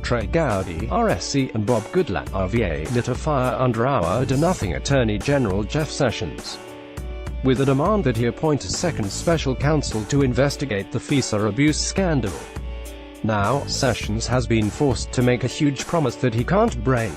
Trey Gowdy, RSC, and Bob Goodlatte, RVA, lit a fire under our do-nothing Attorney General Jeff Sessions, with a demand that he appoint a second special counsel to investigate the FISA abuse scandal. Now, Sessions has been forced to make a huge promise that he can't break.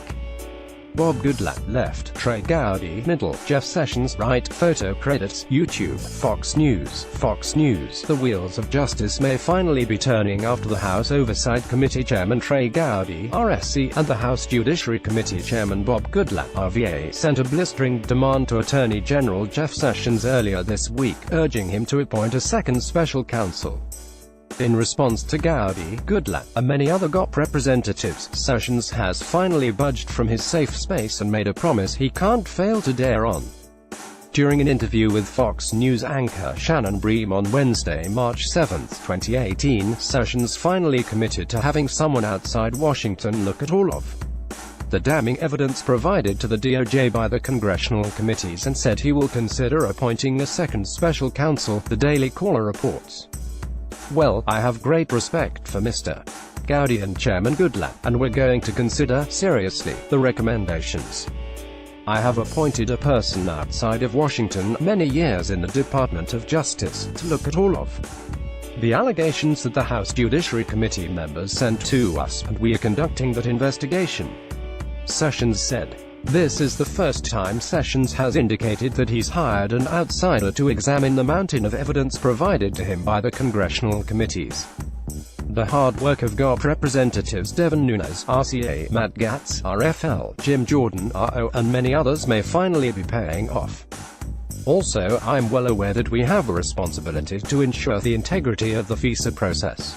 Bob Goodlatte, left; Trey Gowdy, middle; Jeff Sessions, right. Photo credits, YouTube, Fox News. Fox News. The wheels of justice may finally be turning after the House Oversight Committee Chairman Trey Gowdy, RSC, and the House Judiciary Committee Chairman Bob Goodlatte, RVA, sent a blistering demand to Attorney General Jeff Sessions earlier this week, urging him to appoint a second special counsel. In response to Gowdy, Goodlatte, and many other GOP representatives, Sessions has finally budged from his safe space and made a promise he can't fail to dare on. During an interview with Fox News anchor Shannon Bream on Wednesday, March 7, 2018, Sessions finally committed to having someone outside Washington look at all of the damning evidence provided to the DOJ by the congressional committees and said he will consider appointing a second special counsel, the Daily Caller reports. "Well, I have great respect for Mr. Gowdy and Chairman Goodlatte, and we're going to consider, seriously, the recommendations. I have appointed a person outside of Washington, many years in the Department of Justice, to look at all of the allegations that the House Judiciary Committee members sent to us, and we are conducting that investigation," Sessions said. This is the first time Sessions has indicated that he's hired an outsider to examine the mountain of evidence provided to him by the congressional committees. The hard work of GOP representatives Devin Nunes, RCA, Matt Gaetz, RFL, Jim Jordan, RO, and many others may finally be paying off. Also, I'm well aware that we have a responsibility to ensure the integrity of the FISA process.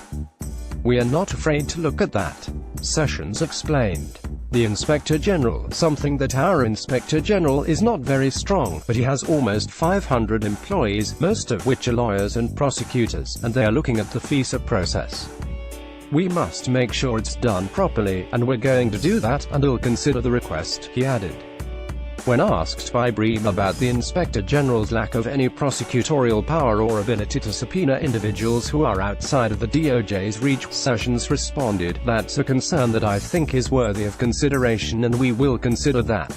We are not afraid to look at that, Sessions explained. The Inspector General, something that our Inspector General is not very strong, but he has almost 500 employees, most of which are lawyers and prosecutors, and they are looking at the FISA process. We must make sure it's done properly, and we're going to do that, and we'll consider the request, he added. When asked by Bream about the Inspector General's lack of any prosecutorial power or ability to subpoena individuals who are outside of the DOJ's reach, Sessions responded, "That's a concern that I think is worthy of consideration, and we will consider that.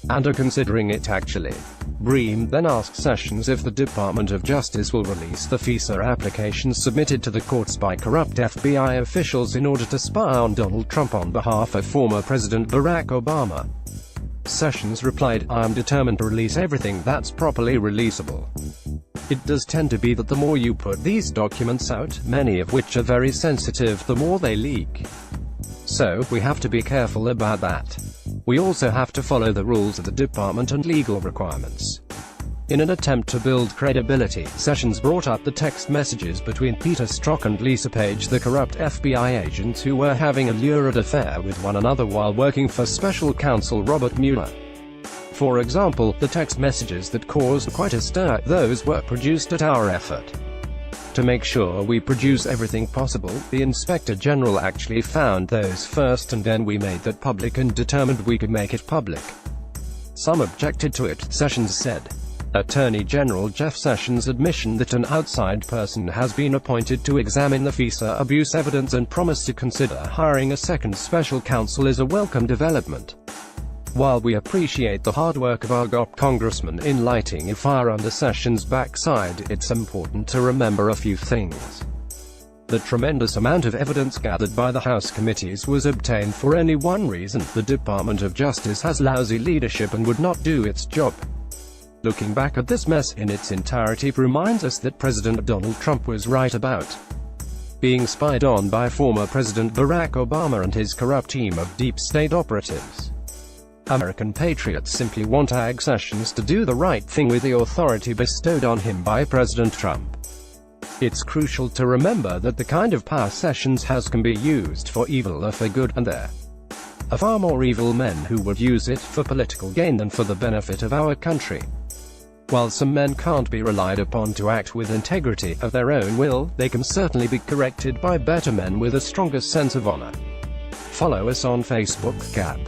And are considering it, actually." Bream then asked Sessions if the Department of Justice will release the FISA applications submitted to the courts by corrupt FBI officials in order to spy on Donald Trump on behalf of former President Barack Obama. Sessions replied, "I am determined to release everything that's properly releasable. It does tend to be that the more you put these documents out, many of which are very sensitive, the more they leak. So, we have to be careful about that. We also have to follow the rules of the department and legal requirements." In an attempt to build credibility, Sessions brought up the text messages between Peter Strzok and Lisa Page, the corrupt FBI agents who were having a lurid affair with one another while working for special counsel Robert Mueller. For example, the text messages that caused quite a stir, those were produced at our effort to make sure we produce everything possible. The Inspector General actually found those first, and then we made that public and determined we could make it public. Some objected to it, Sessions said. Attorney General Jeff Sessions' admission that an outside person has been appointed to examine the FISA abuse evidence and promised to consider hiring a second special counsel is a welcome development. While we appreciate the hard work of our GOP congressman in lighting a fire under Sessions' backside, it's important to remember a few things. The tremendous amount of evidence gathered by the House committees was obtained for only one reason: the Department of Justice has lousy leadership and would not do its job. Looking back at this mess in its entirety reminds us that President Donald Trump was right about being spied on by former President Barack Obama and his corrupt team of deep state operatives. American patriots simply want AG Sessions to do the right thing with the authority bestowed on him by President Trump. It's crucial to remember that the kind of power Sessions has can be used for evil or for good, and there are far more evil men who would use it for political gain than for the benefit of our country. While some men can't be relied upon to act with integrity of their own will, they can certainly be corrected by better men with a stronger sense of honor. Follow us on Facebook, Cap.